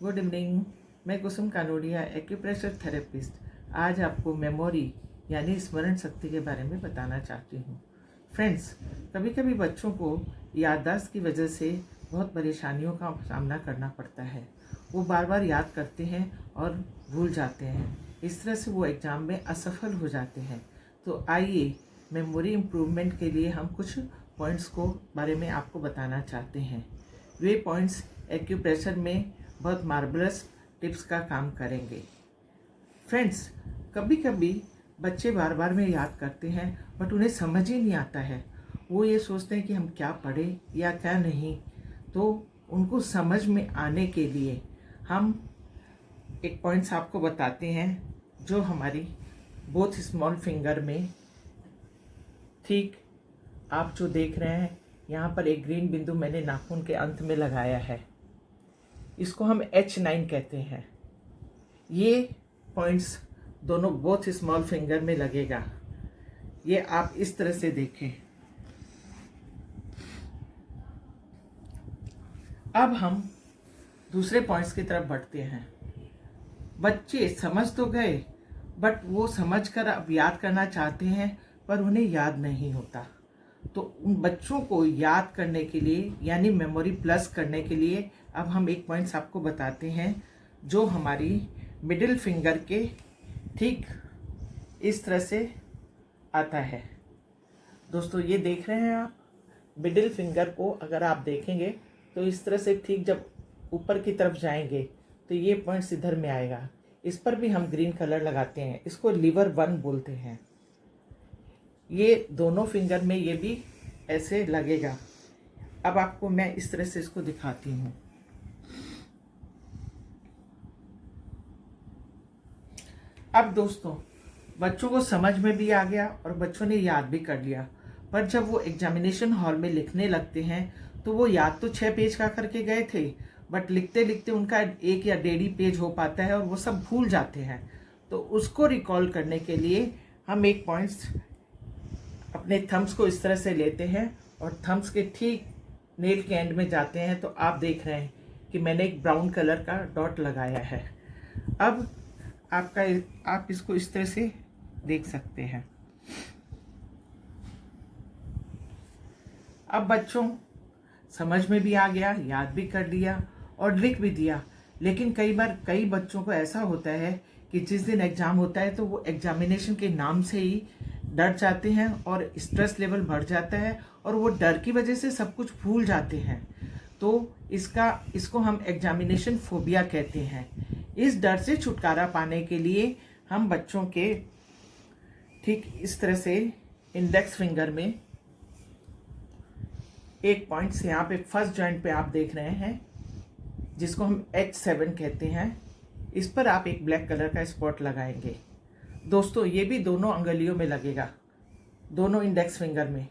Good evening. मैं कुसुम Kanodia, acupressure therapist. आज आपको मेमोरी यानी स्मरण शक्ति के बारे में बताना चाहती हूँ। फ्रेंड्स, कभी कभी बच्चों को याददाश्त की वजह से बहुत परेशानियों का सामना करना पड़ता है। वो बार बार याद करते हैं और भूल जाते हैं। इस तरह से वो एग्ज़ाम में असफल हो जाते हैं। तो आइए, मेमोरी इम्प्रूवमेंट के लिए हम कुछ पॉइंट्स को बारे में आपको बताना चाहते हैं। वे पॉइंट्स एक्यूप्रेशर में बहुत मार्वलस टिप्स का काम करेंगे। फ्रेंड्स, कभी कभी बच्चे बार बार में याद करते हैं बट उन्हें समझ ही नहीं आता है। वो ये सोचते हैं कि हम क्या पढ़े या क्या नहीं। तो उनको समझ में आने के लिए हम एक पॉइंट्स आपको बताते हैं जो हमारी बोथ स्मॉल फिंगर में, ठीक आप जो देख रहे हैं यहाँ पर एक ग्रीन बिंदु मैंने नाखून के अंत में लगाया है। इसको हम H9 कहते हैं। ये पॉइंट्स दोनों बोथ स्मॉल फिंगर में लगेगा। ये आप इस तरह से देखें। अब हम दूसरे पॉइंट्स की तरफ बढ़ते हैं। बच्चे समझ तो गए बट वो समझकर अब याद करना चाहते हैं पर उन्हें याद नहीं होता। तो उन बच्चों को याद करने के लिए यानी मेमोरी प्लस करने के लिए अब हम एक पॉइंट्स आपको बताते हैं जो हमारी मिडिल फिंगर के ठीक इस तरह से आता है। दोस्तों, ये देख रहे हैं आप, मिडिल फिंगर को अगर आप देखेंगे तो इस तरह से ठीक जब ऊपर की तरफ जाएंगे तो ये पॉइंट्स इधर में आएगा। इस पर भी हम ग्रीन कलर लगाते हैं। इसको लीवर 1 बोलते हैं। ये दोनों फिंगर में ये भी ऐसे लगेगा। अब आपको मैं इस तरह से इसको दिखाती हूँ। अब दोस्तों, बच्चों को समझ में भी आ गया और बच्चों ने याद भी कर लिया। पर जब वो एग्जामिनेशन हॉल में लिखने लगते हैं तो वो याद तो 6 पेज का करके गए थे बट लिखते लिखते उनका 1 या 1.5 पेज हो पाता है और वो सब भूल जाते हैं। तो उसको रिकॉल करने के लिए हम एक पॉइंट्स अपने थम्स को इस तरह से लेते हैं और थम्स के ठीक नेल के एंड में जाते हैं। तो आप देख रहे हैं कि मैंने एक ब्राउन कलर का डॉट लगाया है। अब आप इसको इस तरह से देख सकते हैं। अब बच्चों समझ में भी आ गया, याद भी कर लिया और लिख भी दिया। लेकिन कई बार कई बच्चों को ऐसा होता है कि जिस दिन एग्जाम होता है तो वो एग्जामिनेशन के नाम से ही डर जाते हैं और स्ट्रेस लेवल बढ़ जाता है और वो डर की वजह से सब कुछ भूल जाते हैं। तो इसको हम एग्जामिनेशन फोबिया कहते हैं। इस डर से छुटकारा पाने के लिए हम बच्चों के ठीक इस तरह से इंडेक्स फिंगर में एक पॉइंट से यहाँ पे फर्स्ट जॉइंट पे आप देख रहे हैं जिसको हम H7 कहते हैं। इस पर आप एक ब्लैक कलर का स्पॉट लगाएंगे। दोस्तों, ये भी दोनों अंगुलियों में लगेगा, दोनों इंडेक्स फिंगर में।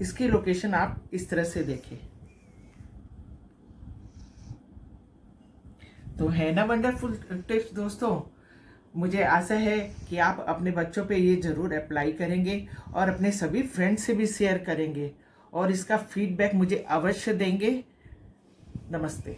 इसकी लोकेशन आप इस तरह से देखें। तो है ना वंडरफुल टिप्स दोस्तों। मुझे आशा है कि आप अपने बच्चों पे ये ज़रूर अप्लाई करेंगे और अपने सभी फ्रेंड्स से भी शेयर करेंगे और इसका फीडबैक मुझे अवश्य देंगे। नमस्ते।